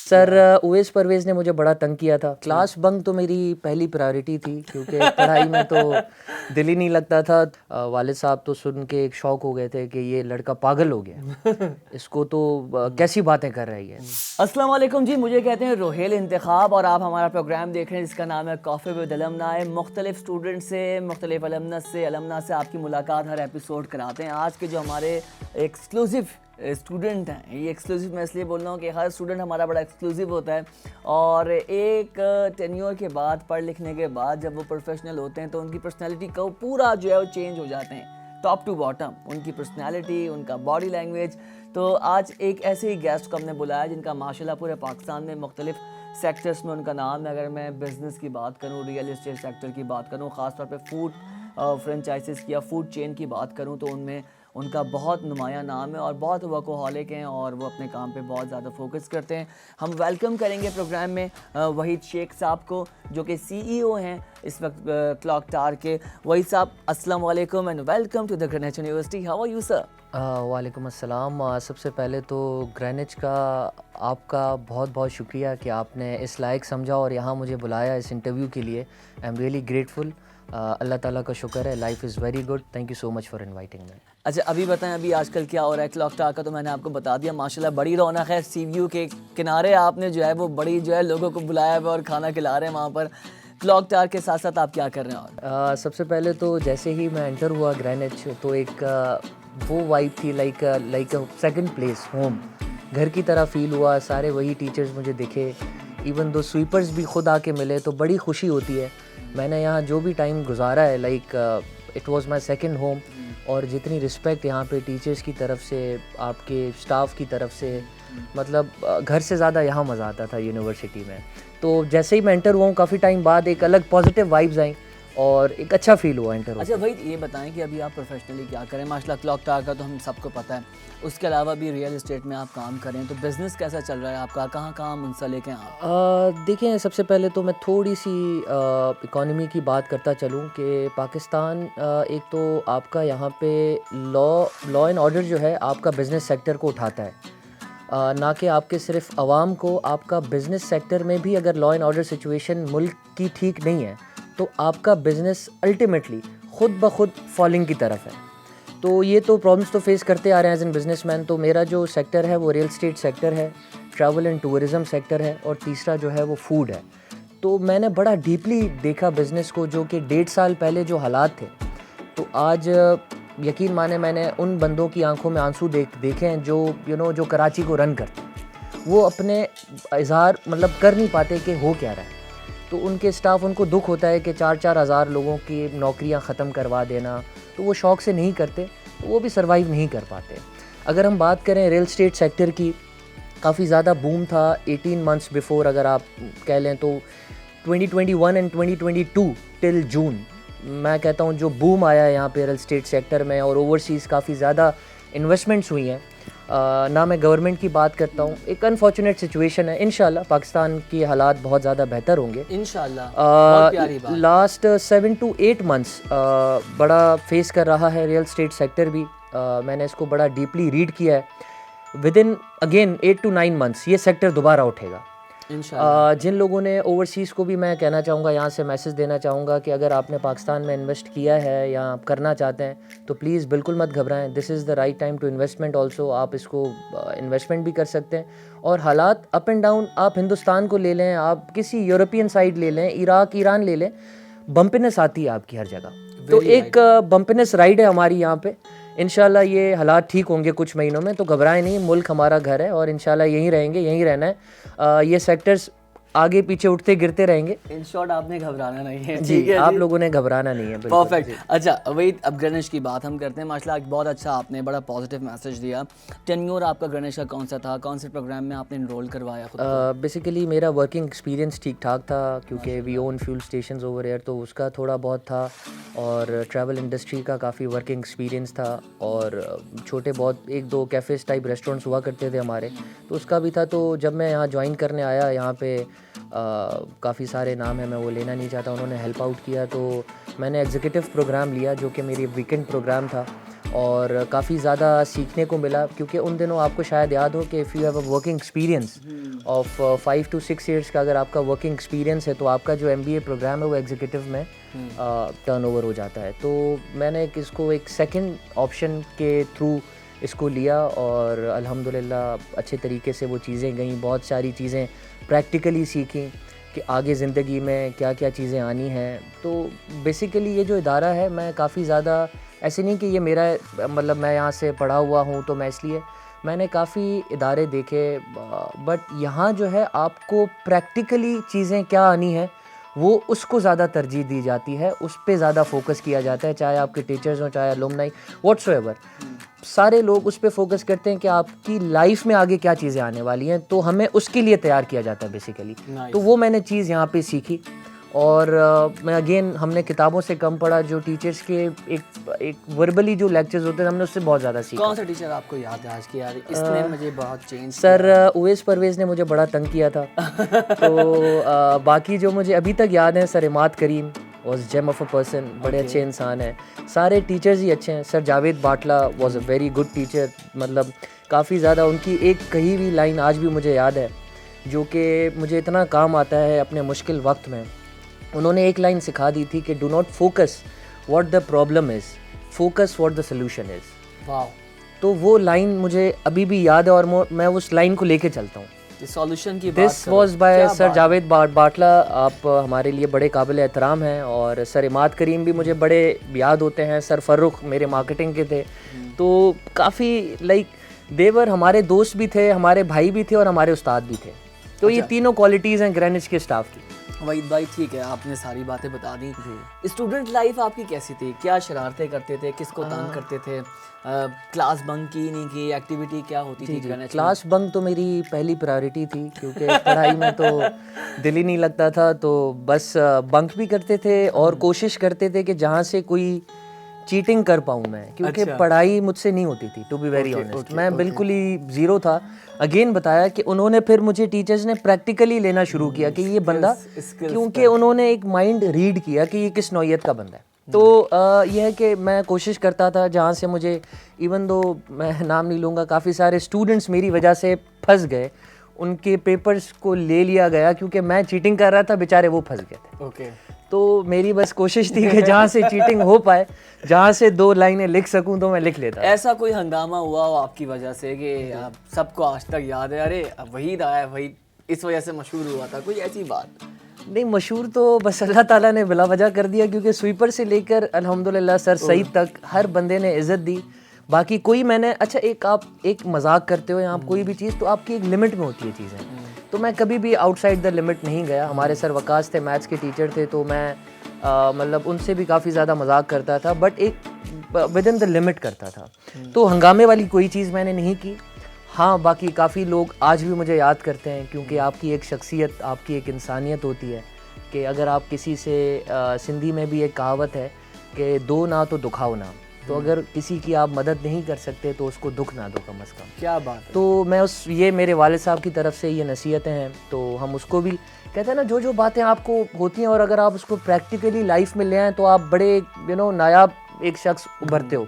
Sir Uwais Parvez ने मुझे बड़ा तंग किया था। क्लास बंक तो मेरी पहली प्रायोरिटी थी क्योंकि पढ़ाई में तो दिल ही नहीं लगता था। वालिद साहब तो सुन के एक शौक हो गए थे कि ये लड़का पागल हो गया, इसको तो कैसी बातें कर रही है। अस्सलाम वालेकुम जी, मुझे कहते हैं रोहेल इंतखाब और आप हमारा प्रोग्राम देख रहे हैं जिसका नाम है कॉफ़ी विद अलमना। मुख्तलिफ स्टूडेंट से, मुख्तलिफ अलमना से आपकी मुलाकात हर एपिसोड कराते हैं। आज के जो हमारे एक्सक्लूसिव स्टूडेंट हैं, ये एक्सक्लूसिव मैं इसलिए बोल रहा हूँ कि हर स्टूडेंट हमारा बड़ा एक्सक्लूसिव होता है और एक टेन्योर के बाद, पढ़ लिखने के बाद जब वो प्रोफेशनल होते हैं तो उनकी पर्सनैलिटी का पूरा जो है वो चेंज हो जाते हैं, टॉप टू बॉटम। उनकी पर्सनैलिटी, उनका बॉडी लैंग्वेज। तो आज एक ऐसे ही गेस्ट को हमने बुलाया जिनका माशाल्लाह पूरे पाकिस्तान में मुख्तलिफ सेक्टर्स में उनका नाम है। अगर मैं बिज़नेस की बात करूँ, रियल इस्टेट सेक्टर की बात करूँ, ख़ासतौर पे फूड फ्रेंचाइजीज़ की या फूड चेन की बात करूँ तो उनमें उनका बहुत नुमाया नाम है और बहुत वर्कोहॉलिक हैं और वो अपने काम पे बहुत ज़्यादा फोकस करते हैं। हम वेलकम करेंगे प्रोग्राम में वहीद शेख साहब को, जो कि CEO हैं इस वक्त क्लॉक टावर के। वहीद साहब, अस्सलाम वालेकुम and welcome to the Greenwich university. How are you sir? वालेकुम अस्सलाम। सबसे पहले तो ग्रीनिच का आपका बहुत बहुत शुक्रिया कि आपने इस लायक समझा और यहाँ मुझे बुलाया इस इंटरव्यू के लिए। I am really grateful. Allah ताला का शुक्र है, life is very good. Thank you so much for inviting me. अच्छा, अभी बताएं, अभी आजकल क्या हो रहा है क्लॉक टावर का? तो मैंने आपको बता दिया, माशाल्लाह बड़ी रौनक है। सीव्यू के किनारे आपने जो है वो बड़ी जो है लोगों को बुलाया हुआ और खाना खिला रहे हैं वहाँ पर। क्लॉक टावर के साथ साथ आप क्या कर रहे हैं? और सबसे पहले तो जैसे ही मैं एंटर हुआ ग्रीनिच तो एक वो वाइब थी like a second place, home, घर की तरह फील हुआ। सारे वही टीचर्स मुझे दिखे, इवन दो स्वीपर्स भी खुद आके मिले तो बड़ी खुशी होती है। मैंने यहाँ जो भी टाइम गुजारा है like it was my second home. और जितनी रिस्पेक्ट यहाँ पे टीचर्स की तरफ से, आपके स्टाफ की तरफ से, मतलब घर से ज़्यादा यहाँ मज़ा आता था यूनिवर्सिटी में। तो जैसे ही मैं एंटर हुआ हूँ काफ़ी टाइम बाद एक अलग पॉजिटिव वाइब्स आई और एक अच्छा फील हुआ एंटर। अच्छा भाई, ये बताएं कि अभी आप प्रोफेशनली क्या करें? माशाल्लाह क्लॉक टावर का तो हम सबको पता है, उसके अलावा भी रियल इस्टेट में आप काम करें, तो बिज़नेस कैसा चल रहा है आपका? कहाँ कहाँ मुंसलिक हैं आप? देखिए, सबसे पहले तो मैं थोड़ी सी इकोनॉमी की बात करता चलूँ कि पाकिस्तान एक तो आपका यहाँ पे लॉ एंड ऑर्डर जो है आपका बिज़नेस सेक्टर को उठाता है, ना कि आपके सिर्फ अवाम को। आपका बिज़नेस सेक्टर में भी अगर लॉ एंड ऑर्डर सिचुएशन मुल्क की ठीक नहीं है तो आपका बिज़नेस अल्टीमेटली ख़ुद ब खुद फॉलिंग की तरफ है। तो ये तो प्रॉब्लम्स तो फेस करते आ रहे हैं एज एन बिजनेसमैन। तो मेरा जो सेक्टर है वो रियल एस्टेट सेक्टर है, ट्रैवल एंड टूरिज़म सेक्टर है और तीसरा जो है वो फूड है। तो मैंने बड़ा डीपली देखा बिज़नेस को, जो कि 1.5 साल पहले जो हालात थे, तो आज यकीन माने मैंने उन बंदों की आंखों में आंसू देखे हैं जो जो कराची को रन करते हैं। वो अपने इजहार मतलब कर नहीं पाते कि हो क्या रहा है। तो उनके स्टाफ, उनको दुख होता है कि 4-4 हज़ार लोगों की नौकरियां ख़त्म करवा देना, तो वो शौक़ से नहीं करते, तो वो भी सर्वाइव नहीं कर पाते। अगर हम बात करें रियल एस्टेट सेक्टर की, काफ़ी ज़्यादा बूम था 18 मंथ्स बिफोर, अगर आप कह लें तो 2021 एंड 2022 टिल जून, मैं कहता हूँ जो बूम आया है यहाँ पे रियल एस्टेट सेक्टर में और ओवरसीज़ काफ़ी ज़्यादा इन्वेस्टमेंट्स हुई हैं। ना मैं गवर्नमेंट की बात करता हूँ, एक अनफॉर्चुनेट सिचुएशन है। इंशाल्लाह पाकिस्तान की हालात बहुत ज़्यादा बेहतर होंगे इंशाल्लाह। बहुत प्यारी बात। लास्ट 7 to 8 मंथ्स बड़ा फेस कर रहा है रियल एस्टेट सेक्टर भी। मैंने इसको बड़ा डीपली रीड किया है। With in again 8 to 9 months ये सेक्टर दोबारा उठेगा इंशाल्लाह। जिन लोगों ने ओवरसीज़ को भी मैं कहना चाहूँगा, यहाँ से मैसेज देना चाहूँगा कि अगर आपने पाकिस्तान में इन्वेस्ट किया है या आप करना चाहते हैं तो प्लीज़ बिल्कुल मत घबराएं। This is the right time to investment also. आप इसको इन्वेस्टमेंट भी कर सकते हैं। और हालात अप एंड डाउन, आप हिंदुस्तान को ले लें, आप किसी यूरोपियन साइड ले लें, इराक ईरान ले लें, बम्पिनेस आती है आपकी हर जगह। तो एक बम्पिनेस राइड है हमारी यहाँ पे। इंशाल्लाह ये हालात ठीक होंगे कुछ महीनों में, तो घबराएं नहीं। मुल्क हमारा घर है और इंशाल्लाह यहीं रहेंगे, यहीं रहना है। ये सेक्टर्स आगे पीछे उठते गिरते रहेंगे। इन शॉर्ट आपने घबराना नहीं है जी, आप लोगों ने घबराना नहीं है। परफेक्ट। अच्छा वही, अब गणेश की बात हम करते हैं। माशाल्लाह बहुत अच्छा, आपने बड़ा पॉजिटिव मैसेज दिया। टेन्योर आपका गणेश का कौन सा था? कौन से प्रोग्राम में आपने इनरोल करवाया खुद को? बेसिकली मेरा वर्किंग एक्सपीरियंस ठीक ठाक था क्योंकि we own fuel stations over here, तो उसका थोड़ा बहुत था। और ट्रैवल इंडस्ट्री का काफ़ी वर्किंग एक्सपीरियंस था और छोटे बहुत 1-2 कैफ़ेज़ टाइप रेस्टोरेंट्स हुआ करते थे हमारे, तो उसका भी था। तो जब मैं यहाँ ज्वाइन करने आया, यहाँ पे काफ़ी सारे नाम हैं, मैं वो लेना नहीं चाहता, उन्होंने हेल्प आउट किया। तो मैंने एग्जीक्यूटिव प्रोग्राम लिया जो कि मेरी वीकेंड प्रोग्राम था और काफ़ी ज़्यादा सीखने को मिला, क्योंकि उन दिनों आपको शायद याद हो कि if you have a working experience of 5 to 6 years का, अगर आपका वर्किंग एक्सपीरियंस है तो आपका जो MBA प्रोग्राम है वो एग्जीक्यूटिव में टर्नओवर हो जाता है। तो मैंने इसको एक सेकंड ऑप्शन के थ्रू इसको लिया और अल्हम्दुलिल्लाह अच्छे तरीके से वो चीज़ें गईं, बहुत सारी चीज़ें प्रैक्टिकली सीखी कि आगे ज़िंदगी में क्या क्या चीज़ें आनी हैं। तो बेसिकली ये जो इदारा है, मैं काफ़ी ज़्यादा ऐसे नहीं कि ये मेरा मतलब मैं यहाँ से पढ़ा हुआ हूँ तो मैं इसलिए, मैंने काफ़ी इदारे देखे, बट यहाँ जो है आपको प्रैक्टिकली चीज़ें क्या आनी है वो उसको ज़्यादा तरजीह दी जाती है, उस पे ज़्यादा फोकस किया जाता है, चाहे आपके टीचर्स हों, चाहे अलुमनाई, व्हाट्सएवर, सारे लोग उस पे फोकस करते हैं कि आपकी लाइफ में आगे क्या चीज़ें आने वाली हैं, तो हमें उसके लिए तैयार किया जाता है बेसिकली। तो वो मैंने चीज़ यहाँ पे सीखी और मैं अगेन हमने किताबों से कम पढ़ा, जो टीचर्स के एक वर्बली जो लेक्चर्स होते हैं हमने उससे बहुत ज़्यादा सीखा। कौन सा टीचर आपको याद है आज की, यार इसने मुझे बहुत चेंज सर उवैस परवेज़ ने मुझे बड़ा तंग किया था। तो बाकी जो मुझे अभी तक याद है, sir Imad Karim was gem of a person, बड़े अच्छे इंसान हैं, सारे टीचर्स ही अच्छे हैं। Sir Javed Batla was a very good teacher, मतलब काफ़ी ज़्यादा उनकी एक कही हुई लाइन आज भी मुझे याद है जो कि मुझे इतना काम आता है अपने मुश्किल वक्त में। उन्होंने एक लाइन सिखा दी थी कि do not focus what the problem is, focus what the solution is. वाह, तो वो लाइन मुझे अभी भी याद है और मैं उस लाइन को लेके चलता हूँ। सॉल्यूशन की बात this was by sir Javed Batla, आप हमारे लिए बड़े काबिल एहतराम हैं। और सर इमाद करीम भी मुझे बड़े याद होते हैं। सर फ़र्रुख मेरे मार्केटिंग के थे, तो काफ़ी लाइक देवर हमारे दोस्त भी थे, हमारे भाई भी थे और हमारे उस्ताद भी थे। तो ये तीनों क्वालिटीज़ हैं ग्रेनिच के स्टाफ की। वहीद भाई ठीक है, आपने सारी बातें बता दी। स्टूडेंट लाइफ आपकी कैसी थी, क्या शरारतें करते थे, किसको तंग करते थे, क्लास बंक की नहीं की, एक्टिविटी क्या होती थी? क्लास बंक तो मेरी पहली प्रायोरिटी थी, क्योंकि पढ़ाई में तो दिल ही नहीं लगता था, तो बस बंक भी करते थे और कोशिश करते थे कि जहाँ से कोई चीटिंग कर पाऊँ मैं, क्योंकि पढ़ाई मुझसे नहीं होती थी, टू बी वेरी ऑनेस्ट। मैं बिल्कुल ही ज़ीरो था। अगेन बताया कि उन्होंने फिर मुझे टीचर्स ने प्रैक्टिकली लेना शुरू किया कि ये बंदा, क्योंकि उन्होंने एक माइंड रीड किया कि ये किस नौइयत का बंदा है। तो यह है कि मैं कोशिश करता था जहाँ से मुझे, इवन दो मैं नाम नहीं लूँगा, काफ़ी सारे स्टूडेंट्स मेरी वजह से फंस गए, उनके पेपर्स को ले लिया गया क्योंकि मैं चीटिंग कर रहा था, बेचारे वो फंस गए थे। ओके। तो मेरी बस कोशिश थी कि जहाँ से चीटिंग हो पाए, जहाँ से 2 लाइनें लिख सकूं तो मैं लिख लेता। ऐसा कोई हंगामा हुआ हो आपकी वजह से कि आप सबको आज तक याद है, अरे वहीद आया, वहीद इस वजह से मशहूर हुआ था, कोई ऐसी बात? नहीं, मशहूर तो बस अल्लाह ताला ने बिला वजह कर दिया, क्योंकि स्वीपर से लेकर अल्हम्दुलिल्लाह सर सईद तक हर बंदे ने इज़्ज़त दी। बाकी कोई मैंने, अच्छा आप एक मजाक करते हो या आप कोई भी चीज़, तो आपकी एक लिमिट में होती है चीज़ें, तो मैं कभी भी आउटसाइड द लिमिट नहीं गया। हमारे सर वकास थे, मैथ्स के टीचर थे, तो मैं मतलब उनसे भी काफ़ी ज़्यादा मजाक करता था, बट एक विद इन द लिमिट करता था। तो हंगामे वाली कोई चीज़ मैंने नहीं की। हाँ, बाकी काफ़ी लोग आज भी मुझे याद करते हैं, क्योंकि आपकी एक शख्सियत, आपकी एक इंसानियत होती है कि अगर आप किसी से सिंधी में भी एक कहावत है कि दो ना तो दुखाओ ना, तो अगर किसी की आप मदद नहीं कर सकते तो उसको दुख ना दो कम अज़ कम। क्या बात है। तो मैं ये मेरे वालिद साहब की तरफ से ये नसीहतें हैं, तो हम उसको भी कहते हैं ना, जो बातें आपको होती हैं और अगर आप उसको प्रैक्टिकली लाइफ में ले आएँ तो आप बड़े नायाब एक शख्स उभरते हो।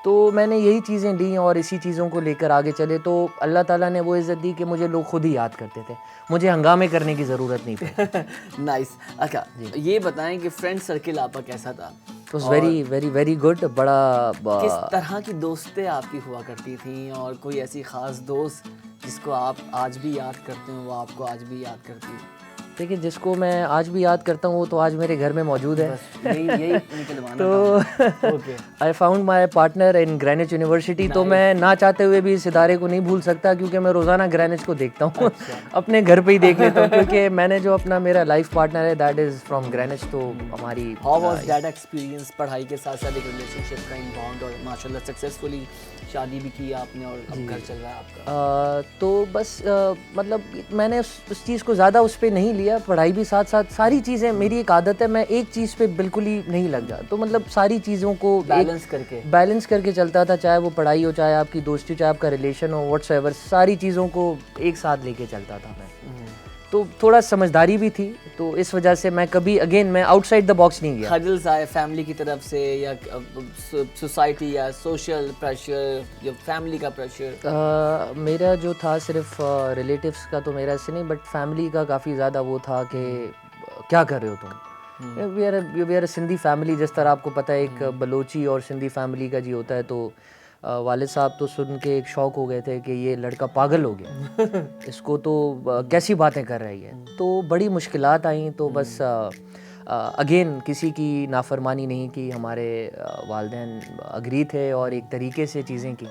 तो मैंने यही चीज़ें ली और इसी चीज़ों को लेकर आगे चले, तो अल्लाह ताला ने वो इज़्ज़त दी कि मुझे लोग खुद ही याद करते थे, मुझे हंगामे करने की ज़रूरत नहीं थी। नाइस। अच्छा, ये बताएं कि फ्रेंड सर्किल आपका कैसा था? तो वेरी वेरी वेरी गुड। बड़ा किस तरह की दोस्तें आपकी हुआ करती थी, और कोई ऐसी ख़ास दोस्त जिसको आप आज भी याद करते हो, वो आपको आज भी याद करती है? देखिए, जिसको मैं आज भी याद करता हूँ वो तो आज मेरे घर में मौजूद है। यही निकलवाना तो I found my partner in Greenwich university. तो मैं ना चाहते हुए भी इस इदारे को नहीं भूल सकता, क्योंकि मैं रोज़ाना ग्रेनिच को देखता हूँ। अपने घर पे ही देख लेता हूँ, क्योंकि मैंने जो अपना मेरा लाइफ पार्टनर है दैट इज़ फ्रॉम ग्रेनिच। तो हमारी हाउ वाज दैट एक्सपीरियंस, पढ़ाई के साथ साथ एक रिलेशनशिप का इनबाउंड, और माशाल्लाह सक्सेसफुली शादी भी की आपने और अब घर चल रहा है आपका? तो बस मतलब मैंने उस चीज़ को ज़्यादा उस पर नहीं लिया, पढ़ाई भी साथ साथ, सारी चीज़ें, मेरी एक आदत है, मैं एक चीज़ पे बिल्कुल ही नहीं लग जाता, तो मतलब सारी चीज़ों को बैलेंस करके चलता था, चाहे वो पढ़ाई हो, चाहे आपकी दोस्ती, चाहे आपका रिलेशन हो, व्हाट्सएवर, सारी चीज़ों को एक साथ लेके चलता था मैं। तो थोड़ा समझदारी भी थी, तो इस वजह से मैं कभी अगेन मैं आउटसाइड द बॉक्स नहीं गया। हर्डल्स आए फैमिली की तरफ से या सोसाइटी या सोशल प्रेशर या फैमिली का प्रेशर? मेरा जो था सिर्फ रिलेटिव्स का तो मेरा ऐसे नहीं, बट फैमिली का काफ़ी ज़्यादा वो था कि क्या कर रहे हो तुम। वी आर सिंधी फैमिली, जिस तरह आपको पता है एक बलोची और सिंधी फैमिली का जी होता है, तो वालिद साहब तो सुन के एक शौक हो गए थे कि ये लड़का पागल हो गया, इसको तो कैसी बातें कर रही है। तो बड़ी मुश्किलात आई, तो बस अगेन किसी की नाफरमानी नहीं की, हमारे वालिदैन अग्री थे और एक तरीके से चीज़ें की,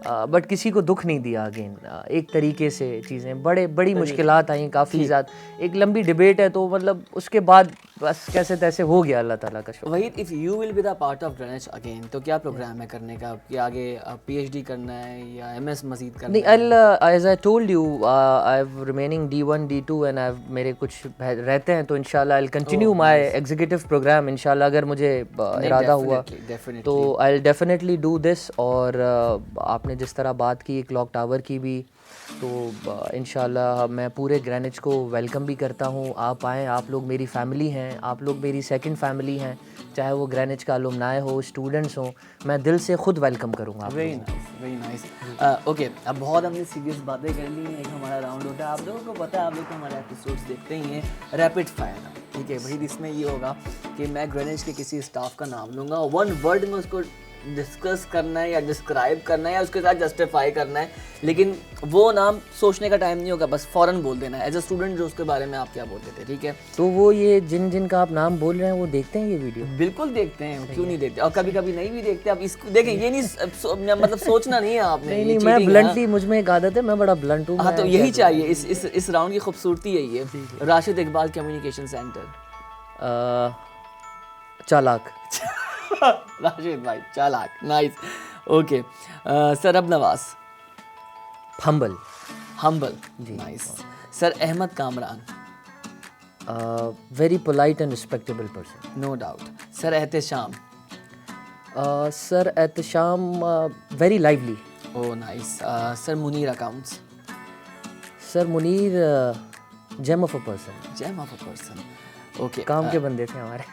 बट किसी को दुख नहीं दिया। अगेन एक तरीके से चीज़ें बड़ी मुश्किलात आई, काफ़ी ज़्यादा एक लंबी डिबेट है, तो मतलब उसके बाद बस कैसे तैसे हो गया, अल्लाह ताला का शुक्र। वही, if you will be the part of Greenwich again, तो क्या प्रोग्राम है करने का कि आगे पीएचडी करना है या एमएस मजीद करना नहीं, है? As I told you I have remaining D1 D2 and I मेरे कुछ रहते हैं, तो इंशाल्लाह I will continue my executive programme इंशाल्लाह, अगर मुझे इरादा हुआ तो I will definitely do this. और आपने जिस तरह बात की क्लॉक टावर की भी, तो इंशाल्लाह मैं पूरे ग्रेनिच को वेलकम भी करता हूँ। आप आएँ, आप लोग मेरी फैमिली हैं, आप लोग मेरी सेकंड फैमिली हैं, चाहे वो ग्रेनिच का अलुमनाई हो, स्टूडेंट्स हो, मैं दिल से खुद वेलकम करूँगा। Very nice, very nice. Okay, अब बहुत हमने सीरियस बातें कर ली हैं, एक हमारा राउंड होता है, आप लोगों को पता है, आप लोग तो हमारे एपिसोड्स देखते ही हैं, रैपिड फायर, ठीक है। वही इसमें ये होगा कि मैं ग्रेनिच के किसी स्टाफ का नाम लूँगा, वन वर्ड में उसको डिस्कस करना है या डिस्क्राइब करना है या उसके साथ जस्टिफाई करना है, लेकिन वो नाम सोचने का टाइम नहीं होगा, बस फ़ौरन बोल देना है। एज अ स्टूडेंट जो उसके बारे में आप क्या बोलते थे, ठीक है? तो वो ये जिन का आप नाम बोल रहे हैं वो देखते हैं ये वीडियो? बिल्कुल देखते हैं, क्यों नहीं देखते, और कभी कभी नहीं भी देखते। अब इसको देखें, ये नहीं मतलब सोचना नहीं है आपने। नहीं, मैं ब्लंटली, मुझ में एक आदत है, मैं बड़ा ब्लंट हूँ। हाँ, तो यही चाहिए, इस राउंड की खूबसूरती यही है। Rashid Iqbal communication centre. चालाक। राशिद भाई चालाक, nice. Okay, Sarab Nawaz. Humble. Humble, nice. Sir Ahmed Kamran. Very polite and respectable person. No doubt. Sir Ehtesham. Sir Ehtesham very lively. Oh nice. Sir Munir accounts. Sir Munir gem of a person. Gem of a person, okay. काम के बंदे थे हमारे।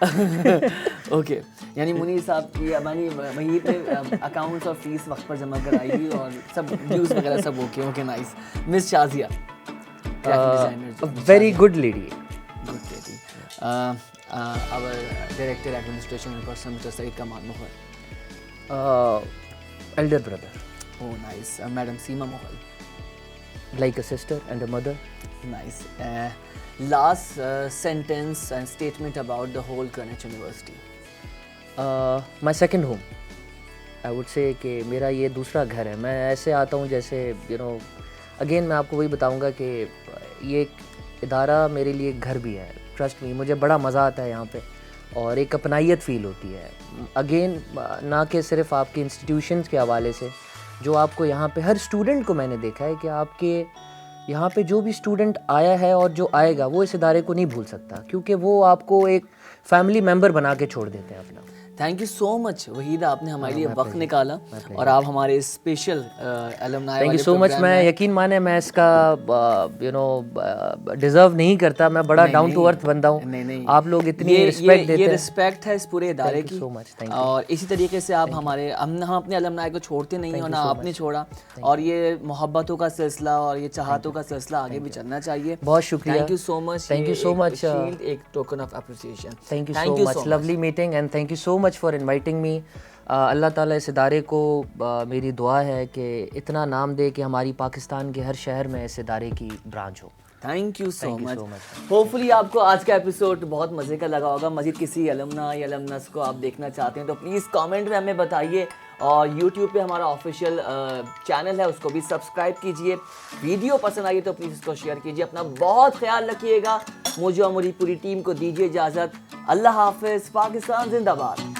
Okay, यानी मुनीर साहब की हमारी वहीं पे अकाउंट्स और फीस वक्त पर जमा कराएगी और सब ड्यूज वगैरह सब okay. Okay, nice. Miss Shazia, very good lady. Good lady. Our director administration and person mister Saeed Kamal Mughal. Elder brother. Oh nice. Madam Seema Mughal. Like a sister and a mother. Nice. Last sentence and statement about the whole Greenwich University. My second home. I would say कि मेरा ये दूसरा घर है। मैं ऐसे आता हूँ जैसे अगेन मैं आपको वही बताऊँगा कि ये एक इदारा मेरे लिए एक घर भी है। ट्रस्ट मी, मुझे बड़ा मज़ा आता है यहाँ पे और एक अपनाइयत फ़ील होती है। अगेन ना कि सिर्फ आपके इंस्टीट्यूशंस के हवाले से, जो आपको यहाँ पे हर स्टूडेंट को मैंने देखा है कि आपके यहाँ पे जो भी स्टूडेंट आया है और जो आएगा वो इस इदारे को नहीं भूल सकता, क्योंकि वो आपको एक फैमिली मेम्बर बना के छोड़ देते हैं अपना। Thank you so much Waheed, आपने हमारे लिए वक्त निकाला और आप हमारे special alumni. Thank you so much. मैं यकीन माने मैं इसका डिजर्व नहीं करता, मैं बड़ा डाउन टू अर्थ बंदा हूँ। नहीं, आप लोग इतनी रिस्पेक्ट देते हैं। ये रिस्पेक्ट है इस पूरे इदारे की। सो मच, थैंक यू। और इसी तरीके से आप हमारे हम अपने एलुमनाई को छोड़ते नहीं और ना आपने छोड़ा, और ये मोहब्बतों का सिलसिला और ये चाहतों का सिलसिला आगे भी चलना चाहिए। बहुत शुक्रिया। Thank you so much. Thank you so much. एक token of appreciation. Thank you so much. Lovely meeting and thank you so much for inviting me. Allah ताला इस इदारे को मेरी दुआ है कि इतना नाम दे कि हमारी पाकिस्तान के हर शहर में इस इदारे की ब्रांच हो। Thank you so much. Hopefully आपको आज का एपिसोड बहुत मज़े का लगा होगा। मज़ीद किसी अलुमनाई या अलुमनस को आप देखना चाहते हैं तो प्लीज़ कमेंट में हमें बताइए, और YouTube पे हमारा ऑफिशियल चैनल है उसको भी सब्सक्राइब कीजिए। वीडियो पसंद आई तो प्लीज़ इसको शेयर कीजिए। अपना बहुत ख्याल रखिएगा। मुझे और मेरी पूरी टीम को दीजिए इजाज़त। अल्लाह हाफिज़। पाकिस्तान जिंदाबाद।